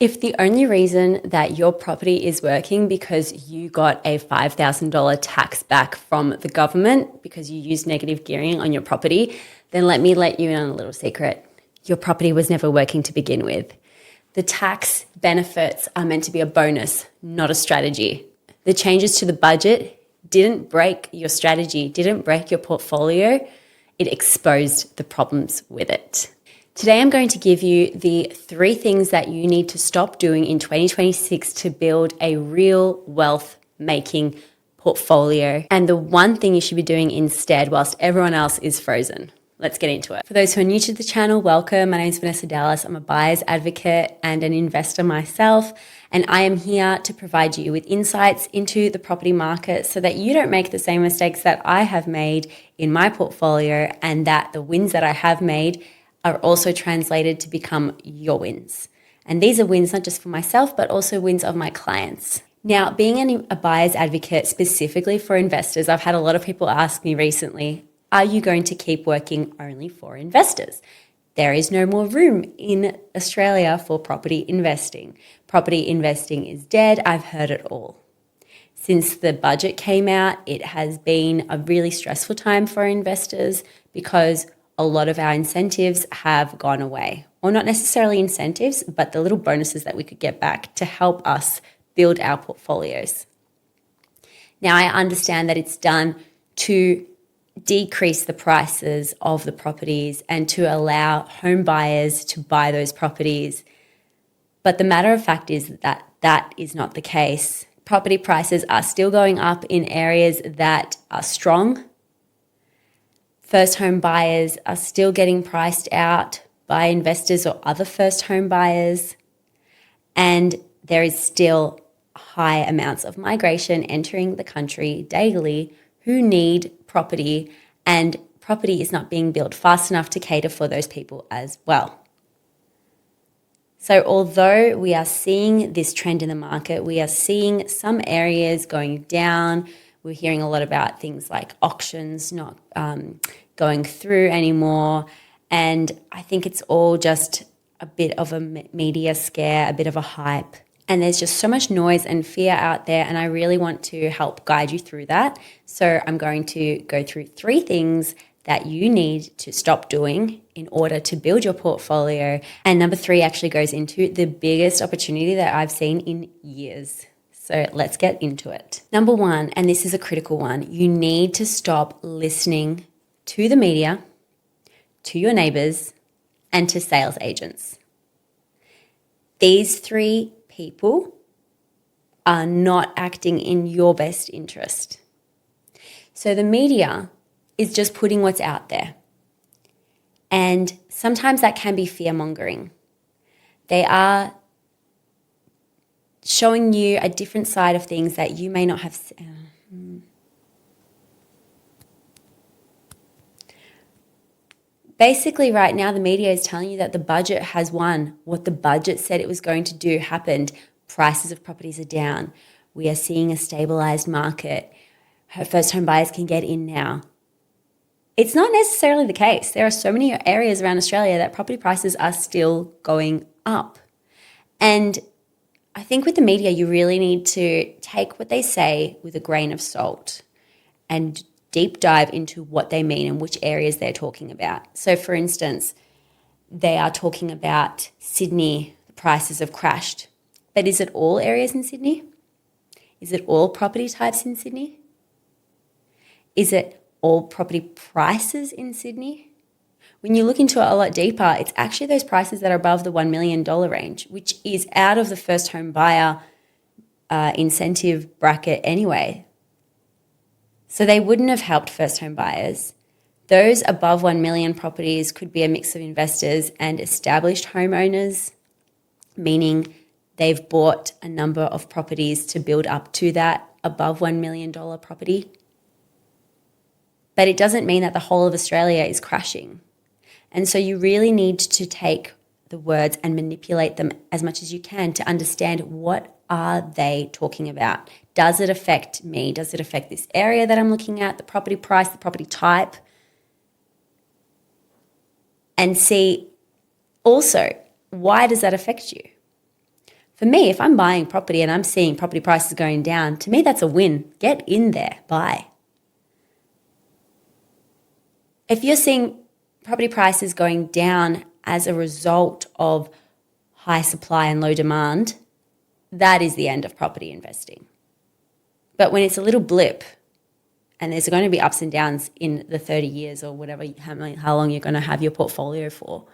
If the only reason that your property is working because you got a $5,000 tax back from the government because you used negative gearing on your property, then let me let you in on a little secret. Your property was never working to begin with. The tax benefits are meant to be a bonus, not a strategy. The changes to the budget didn't break your strategy, didn't break your portfolio. It exposed the problems with it. Today, I'm going to give you the 3 things that you need to stop doing in 2026 to build a real wealth-making portfolio, and the one thing you should be doing instead whilst everyone else is frozen. Let's get into it. For those who are new to the channel, welcome. My name is Vanessa Dallas. I'm a buyer's advocate and an investor myself, and I am here to provide you with insights into the property market so that you don't make the same mistakes that I have made in my portfolio, and that the wins that I have made are also translated to become your wins. And these are wins not just for myself, but also wins of my clients. Now, being a buyer's advocate specifically for investors, I've had a lot of people ask me recently, are you going to keep working only for investors? There is no more room in Australia for property investing. Property investing is dead. I've heard it all. Since the budget came out, it has been a really stressful time for investors because a lot of our incentives have gone away. Or not necessarily incentives, but the little bonuses that we could get back to help us build our portfolios. Now, I understand that it's done to decrease the prices of the properties and to allow home buyers to buy those properties. But the matter of fact is that that is not the case. Property prices are still going up in areas that are strong. First home buyers are still getting priced out by investors or other first home buyers. And there is still high amounts of migration entering the country daily who need property, and property is not being built fast enough to cater for those people as well. So although we are seeing this trend in the market, we are seeing some areas going down. We're hearing a lot about things like auctions not going through anymore. And I think it's all just a bit of a media scare, a bit of a hype. And there's just so much noise and fear out there. And I really want to help guide you through that. So I'm going to go through 3 things that you need to stop doing in order to build your portfolio. And number 3 actually goes into the biggest opportunity that I've seen in years. So let's get into it. Number 1, and this is a critical one, you need to stop listening to the media, to your neighbors, and to sales agents. These 3 people are not acting in your best interest. So the media is just putting what's out there. And sometimes that can be fear-mongering. They are showing you a different side of things that you may not have seen. Basically, right now, the media is telling you that the budget has won. What the budget said it was going to do happened. Prices of properties are down. We are seeing a stabilized market. First home buyers can get in now. It's not necessarily the case. There are so many areas around Australia that property prices are still going up. And I think with the media, you really need to take what they say with a grain of salt and deep dive into what they mean and which areas they're talking about. So for instance, they are talking about Sydney, the prices have crashed. But is it all areas in Sydney? Is it all property types in Sydney? Is it all property prices in Sydney? When you look into it a lot deeper, it's actually those prices that are above the $1 million range, which is out of the first home buyer incentive bracket anyway. So they wouldn't have helped first home buyers. Those above 1 million properties could be a mix of investors and established homeowners, meaning they've bought a number of properties to build up to that above $1 million property. But it doesn't mean that the whole of Australia is crashing. And so you really need to take the words and manipulate them as much as you can to understand what are they talking about. Does it affect me? Does it affect this area that I'm looking at, the property price, the property type? And see also, why does that affect you? For me, if I'm buying property and I'm seeing property prices going down, to me, that's a win. Get in there, buy. If you're seeing property prices going down as a result of high supply and low demand, that is the end of property investing. But when it's a little blip, and there's going to be ups and downs in the 30 years or whatever, how long you're going to have your portfolio for.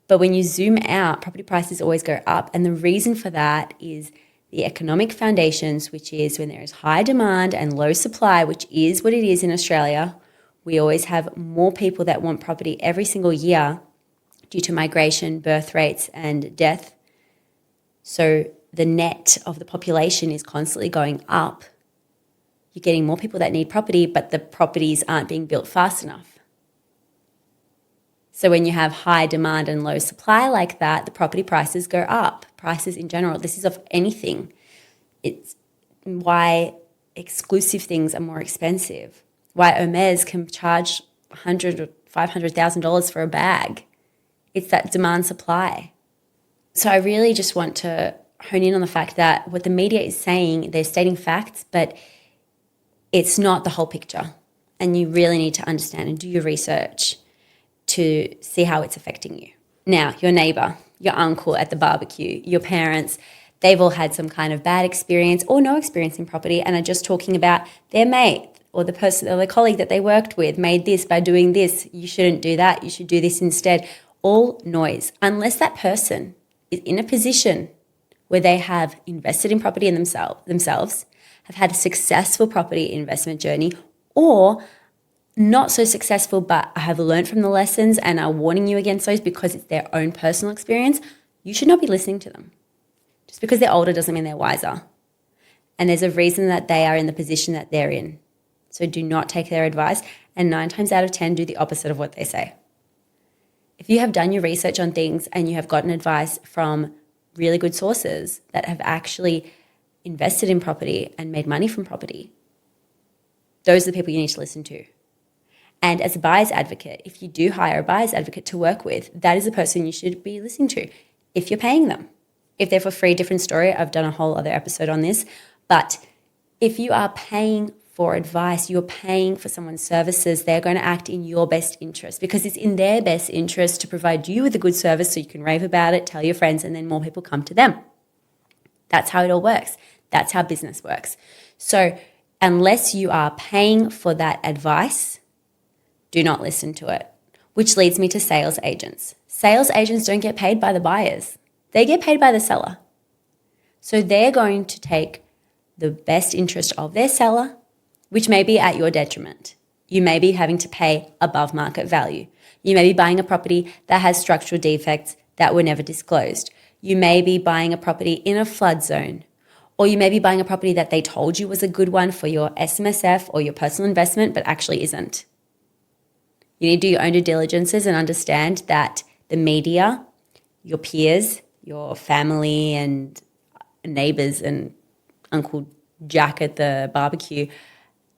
But when you zoom out, property prices always go up. And the reason for that is the economic foundations, which is when there is high demand and low supply, which is what it is in Australia. We always have more people that want property every single year due to migration, birth rates, and death. So the net of the population is constantly going up. You're getting more people that need property, but the properties aren't being built fast enough. So when you have high demand and low supply like that, the property prices go up. Prices in general, this is of anything. It's why exclusive things are more expensive. Why Hermes can charge $100,000 or $500,000 for a bag. It's that demand supply. So I really just want to hone in on the fact that what the media is saying, they're stating facts, but it's not the whole picture. And you really need to understand and do your research to see how it's affecting you. Now, your neighbor, your uncle at the barbecue, your parents, they've all had some kind of bad experience or no experience in property and are just talking about their mate or the person or the colleague that they worked with made this by doing this. You shouldn't do that. You should do this instead. All noise, unless that person is in a position where they have invested in property in themselves, have had a successful property investment journey, or not so successful but have learned from the lessons and are warning you against those because it's their own personal experience, you should not be listening to them. Just because they're older doesn't mean they're wiser. And there's a reason that they are in the position that they're in. So do not take their advice, and 9 times out of 10, do the opposite of what they say. If you have done your research on things and you have gotten advice from really good sources that have actually invested in property and made money from property, those are the people you need to listen to. And as a buyer's advocate, if you do hire a buyer's advocate to work with, that is the person you should be listening to if you're paying them. If they're for free, different story. I've done a whole other episode on this. But if you are paying for advice, you're paying for someone's services, they're going to act in your best interest because it's in their best interest to provide you with a good service so you can rave about it, tell your friends, and then more people come to them. That's how it all works. That's how business works. So unless you are paying for that advice, do not listen to it, which leads me to sales agents. Sales agents don't get paid by the buyers. They get paid by the seller. So they're going to take the best interest of their seller, which may be at your detriment. You may be having to pay above market value. You may be buying a property that has structural defects that were never disclosed. You may be buying a property in a flood zone, or you may be buying a property that they told you was a good one for your SMSF or your personal investment, but actually isn't. You need to do your own due diligences and understand that the media, your peers, your family and neighbors and Uncle Jack at the barbecue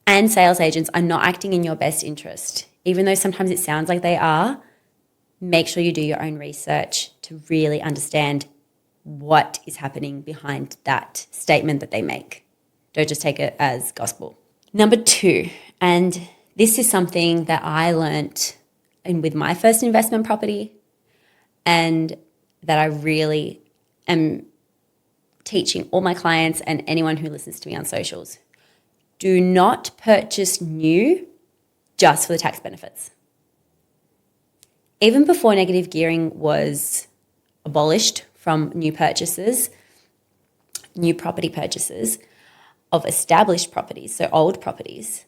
and sales agents are not acting in your best interest. Even though sometimes it sounds like they are, make sure you do your own research to really understand what is happening behind that statement that they make. Don't just take it as gospel. Number 2, and this is something that I learnt with my first investment property and that I really am teaching all my clients and anyone who listens to me on socials. Do not purchase new just for the tax benefits. Even before negative gearing was abolished from new purchases, new property purchases of established properties, so old properties,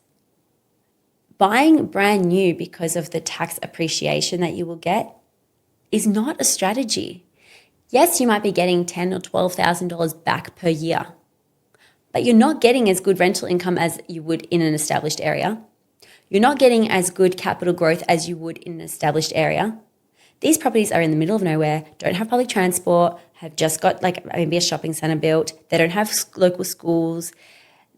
buying brand new because of the tax appreciation that you will get is not a strategy. Yes, you might be getting $10,000 or $12,000 back per year, but you're not getting as good rental income as you would in an established area. You're not getting as good capital growth as you would in an established area. These properties are in the middle of nowhere, don't have public transport, have just got like maybe a shopping centre built. They don't have local schools.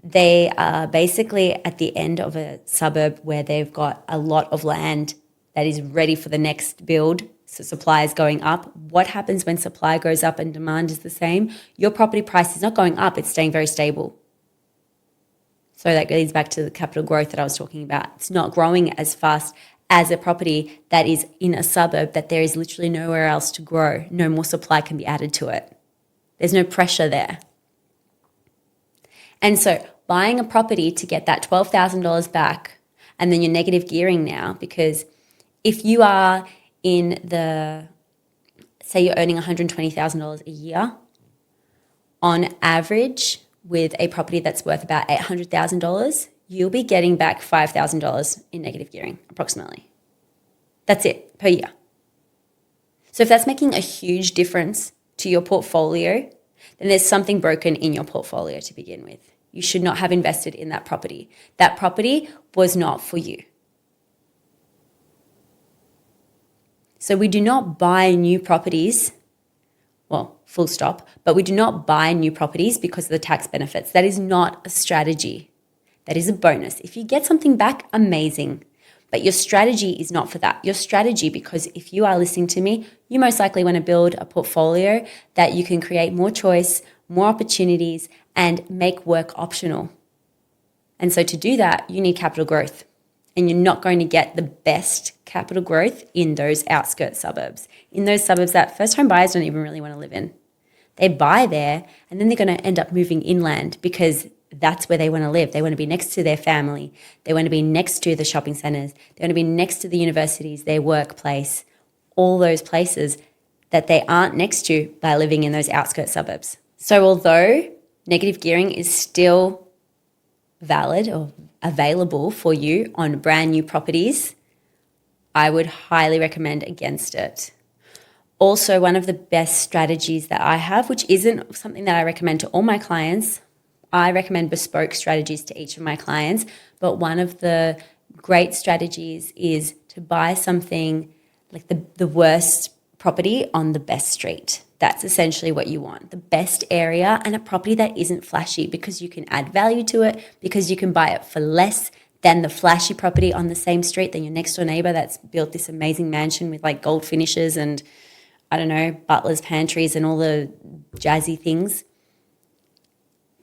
They are basically at the end of a suburb where they've got a lot of land that is ready for the next build. So supply is going up. What happens when supply goes up and demand is the same? Your property price is not going up, it's staying very stable. So that leads back to the capital growth that I was talking about. It's not growing as fast as a property that is in a suburb that there is literally nowhere else to grow. No more supply can be added to it. There's no pressure there. And so buying a property to get that $12,000 back, and then you're negative gearing now, because if you are in the, say you're earning $120,000 a year, on average with a property that's worth about $800,000, you'll be getting back $5,000 in negative gearing, approximately. That's it, per year. So if that's making a huge difference to your portfolio, then there's something broken in your portfolio to begin with. You should not have invested in that property. That property was not for you. So we do not buy new properties, well, full stop, but we do not buy new properties because of the tax benefits. That is not a strategy. That is a bonus. If you get something back, amazing. But your strategy is not for that. Your strategy, because if you are listening to me, you most likely want to build a portfolio that you can create more choice, more opportunities, and make work optional. And so to do that, you need capital growth. And you're not going to get the best capital growth in those outskirts suburbs, in those suburbs that first home buyers don't even really want to live in. They buy there and then they're going to end up moving inland because that's where they want to live. They want to be next to their family. They want to be next to the shopping centers. They want to be next to the universities, their workplace, all those places that they aren't next to by living in those outskirts suburbs. So although negative gearing is still valid or available for you on brand new properties, I would highly recommend against it. Also, one of the best strategies that I have, which isn't something that I recommend to all my clients, I recommend bespoke strategies to each of my clients, but one of the great strategies is to buy something like the worst property on the best street. That's essentially what you want, the best area and a property that isn't flashy because you can add value to it, because you can buy it for less than the flashy property on the same street than your next door neighbor that's built this amazing mansion with like gold finishes and, I don't know, butler's pantries and all the jazzy things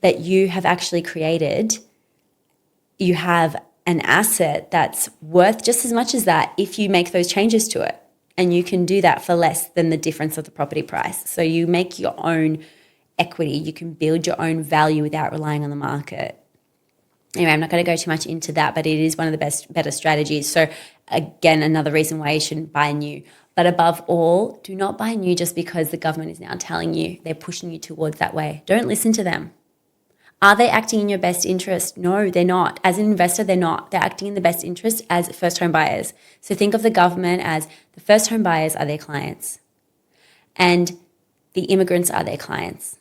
that you have actually created. You have an asset that's worth just as much as that if you make those changes to it. And you can do that for less than the difference of the property price. So you make your own equity. You can build your own value without relying on the market. Anyway, I'm not going to go too much into that, but it is one of the better strategies. So again, another reason why you shouldn't buy new. But above all, do not buy new just because the government is now telling you, they're pushing you towards that way. Don't listen to them. Are they acting in your best interest? No, they're not. As an investor, they're not. They're acting in the best interest as first home buyers. So think of the government as the first home buyers are their clients and the immigrants are their clients.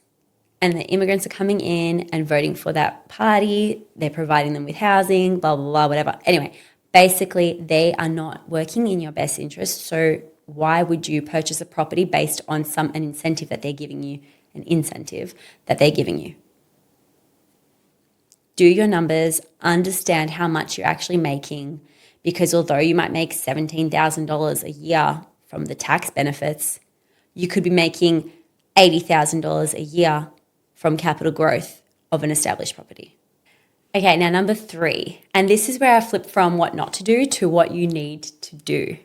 And the immigrants are coming in and voting for that party. They're providing them with housing, blah, blah, blah, whatever. Anyway, basically, they are not working in your best interest. So why would you purchase a property based on an incentive that they're giving you, an incentive that they're giving you? Do your numbers, understand how much you're actually making, because although you might make $17,000 a year from the tax benefits, you could be making $80,000 a year from capital growth of an established property. Okay, now number 3, and this is where I flip from what not to do to what you need to do.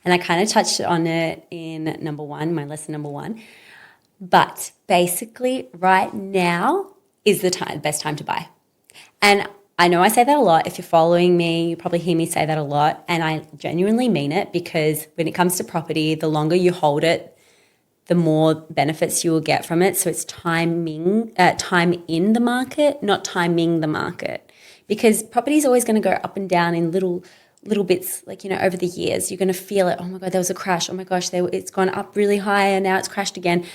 And I kind of touched on it in number 1, my lesson number 1. But basically right now is the best time to buy. And I know I say that a lot. If you're following me, you probably hear me say that a lot. And I genuinely mean it, because when it comes to property, the longer you hold it, the more benefits you will get from it. So it's time in the market, not timing the market. Because property is always going to go up and down in little bits, like, over the years. You're going to feel it. Oh my God, there was a crash. Oh my gosh, it's gone up really high and now it's crashed again.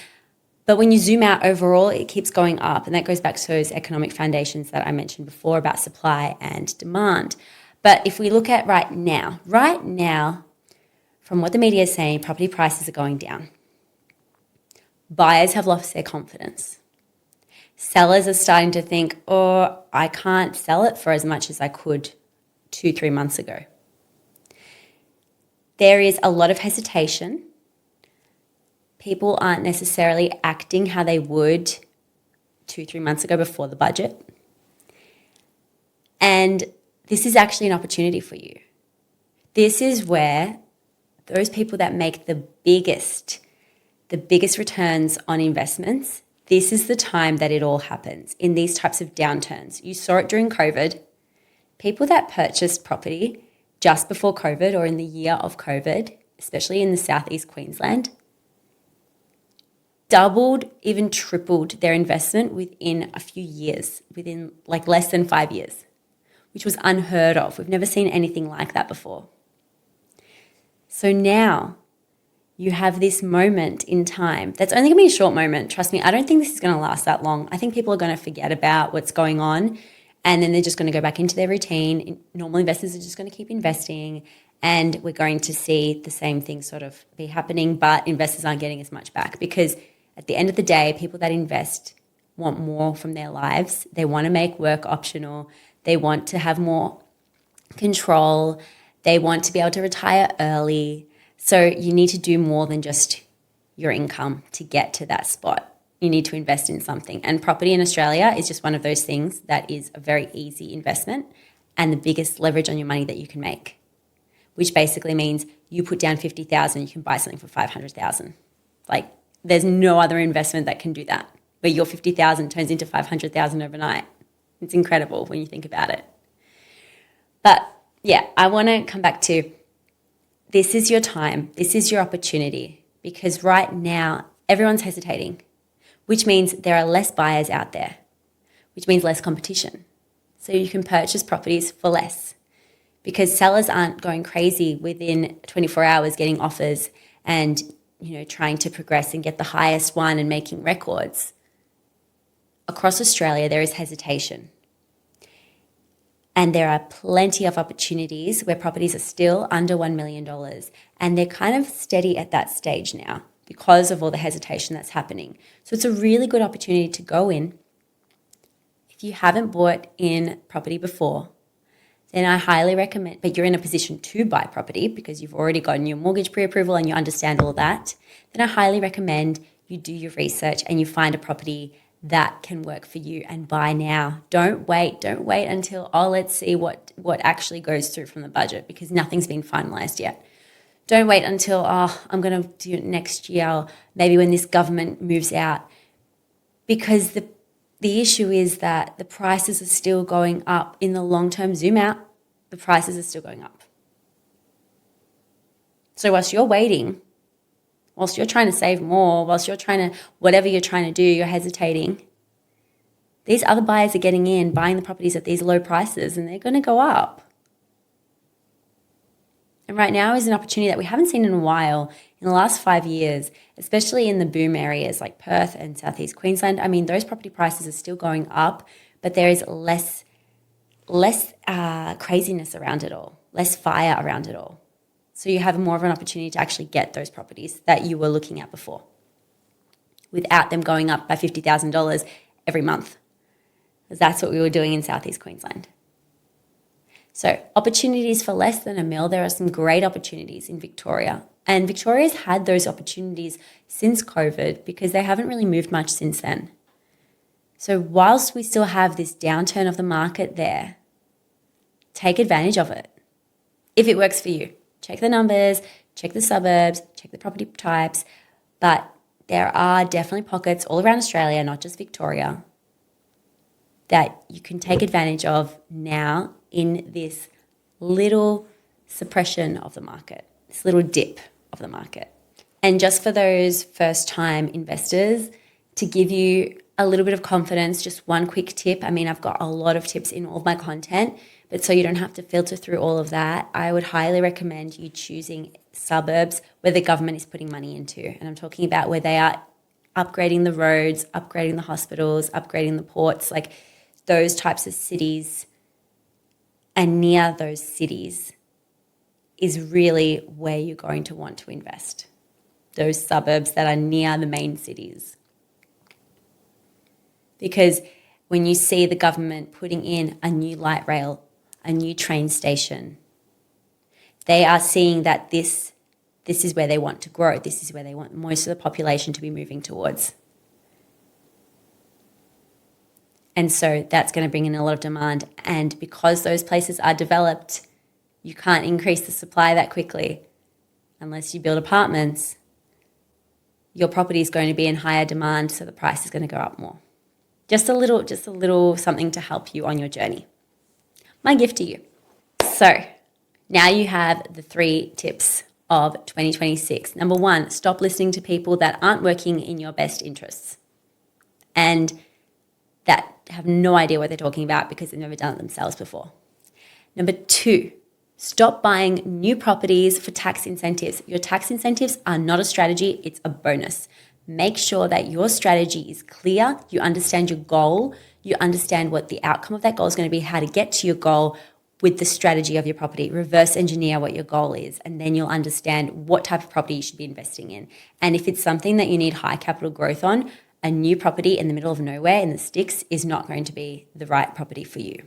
But when you zoom out overall, it keeps going up. And that goes back to those economic foundations that I mentioned before about supply and demand. But if we look at right now, from what the media is saying, property prices are going down. Buyers have lost their confidence. Sellers are starting to think, oh, I can't sell it for as much as I could 2-3 months ago. There is a lot of hesitation people aren't necessarily acting how they would 2-3 months ago before the budget. And this is actually an opportunity for you. This is where those people that make the biggest returns on investments, this is the time that it all happens in these types of downturns. You saw it during COVID. People that purchased property just before COVID or in the year of COVID, especially in the Southeast Queensland, doubled, even tripled their investment within a few years, within like less than 5 years, which was unheard of. We've never seen anything like that before. So now you have this moment in time that's only going to be a short moment. Trust me, I don't think this is going to last that long. I think people are going to forget about what's going on and then they're just going to go back into their routine. Normal investors are just going to keep investing and we're going to see the same thing sort of be happening, but investors aren't getting as much back because at the end of the day, people that invest want more from their lives. They want to make work optional. They want to have more control. They want to be able to retire early. So you need to do more than just your income to get to that spot. You need to invest in something. And property in Australia is just one of those things that is a very easy investment and the biggest leverage on your money that you can make, which basically means you put down 50,000, you can buy something for 500,000. Like there's no other investment that can do that, where your 50,000 turns into 500,000 overnight. It's incredible when you think about it. But yeah, I want to come back to this is your time. This is your opportunity because right now everyone's hesitating, which means there are less buyers out there, which means less competition. So you can purchase properties for less because sellers aren't going crazy within 24 hours getting offers and, trying to progress and get the highest one and making records. Across Australia, there is hesitation. And there are plenty of opportunities where properties are still under $1 million. And they're kind of steady at that stage now because of all the hesitation that's happening. So it's a really good opportunity to go in. If you haven't bought in property before, then I highly recommend, but you're in a position to buy property because you've already gotten your mortgage pre-approval and you understand all that, then I highly recommend you do your research and you find a property that can work for you and buy now. Don't wait until, let's see what actually goes through from the budget because nothing's been finalized yet. Don't wait until, I'm going to do it next year or maybe when this government moves out, because the issue is that the prices are still going up. In the long-term zoom out, the prices are still going up. So whilst you're waiting, whilst you're trying to save more, whilst you're trying to, whatever you're trying to do, you're hesitating, these other buyers are getting in, buying the properties at these low prices, and they're going to go up. And right now is an opportunity that we haven't seen in a while. In the last 5 years, especially in the boom areas like Perth and Southeast Queensland, I mean, those property prices are still going up, but there is less craziness around it all, less fire around it all. So you have more of an opportunity to actually get those properties that you were looking at before without them going up by $50,000 every month. Because that's what we were doing in Southeast Queensland. So opportunities for less than $1 million, there are some great opportunities in Victoria. And Victoria's had those opportunities since COVID because they haven't really moved much since then. So whilst we still have this downturn of the market there, take advantage of it. If it works for you, check the numbers, check the suburbs, check the property types. But there are definitely pockets all around Australia, not just Victoria, that you can take advantage of now in this little suppression of the market, this little dip of the market. And just for those first-time investors, to give you a little bit of confidence, just one quick tip. I mean, I've got a lot of tips in all of my content, but so you don't have to filter through all of that, I would highly recommend you choosing suburbs where the government is putting money into. And I'm talking about where they are upgrading the roads, upgrading the hospitals, upgrading the ports, like those types of cities. And near those cities is really where you're going to want to invest. Those suburbs that are near the main cities. Because when you see the government putting in a new light rail, a new train station, they are seeing that this this is where they want to grow. This is where they want most of the population to be moving towards. And so that's going to bring in a lot of demand. And because those places are developed, you can't increase the supply that quickly unless you build apartments. Your property is going to be in higher demand, so the price is going to go up more. Just a little something to help you on your journey. My gift to you. So now you have the 3 tips of 2026. Number 1, stop listening to people that aren't working in your best interests and that have no idea what they're talking about because they've never done it themselves before. Number 2, stop buying new properties for tax incentives. Your tax incentives are not a strategy, it's a bonus. Make sure that your strategy is clear, you understand your goal, you understand what the outcome of that goal is going to be, how to get to your goal with the strategy of your property. Reverse engineer what your goal is, and then you'll understand what type of property you should be investing in. And if it's something that you need high capital growth on, a new property in the middle of nowhere in the sticks is not going to be the right property for you.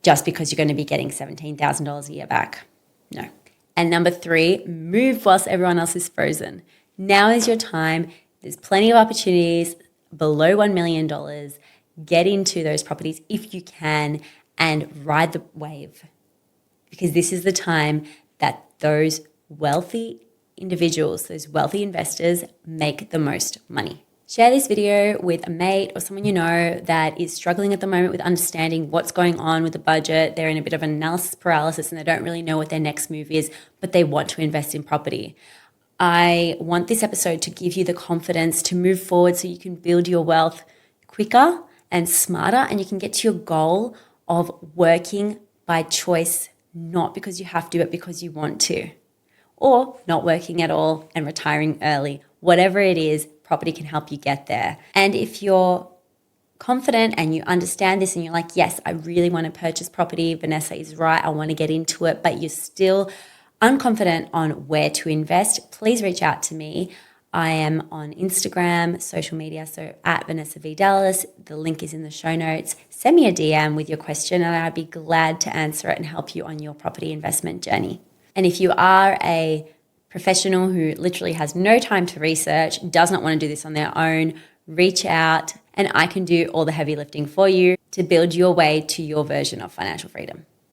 Just because you're going to be getting $17,000 a year back. No. And number 3, move whilst everyone else is frozen. Now is your time. There's plenty of opportunities below $1 million. Get into those properties if you can and ride the wave. Because this is the time that those wealthy individuals, those wealthy investors make the most money. Share this video with a mate or someone you know that is struggling at the moment with understanding what's going on with the budget. They're in a bit of analysis paralysis and they don't really know what their next move is, but they want to invest in property. I want this episode to give you the confidence to move forward so you can build your wealth quicker and smarter, and you can get to your goal of working by choice, not because you have to, but because you want to. Or not working at all and retiring early. Whatever it is, property can help you get there. And if you're confident and you understand this and you're like, yes, I really want to purchase property, Vanessa is right, I want to get into it, but you're still unconfident on where to invest, please reach out to me. I am on Instagram, social media, so at Vanessa V. Dallas. The link is in the show notes. Send me a DM with your question and I'd be glad to answer it and help you on your property investment journey. And if you are a professional who literally has no time to research, does not want to do this on their own, reach out and I can do all the heavy lifting for you to build your way to your version of financial freedom.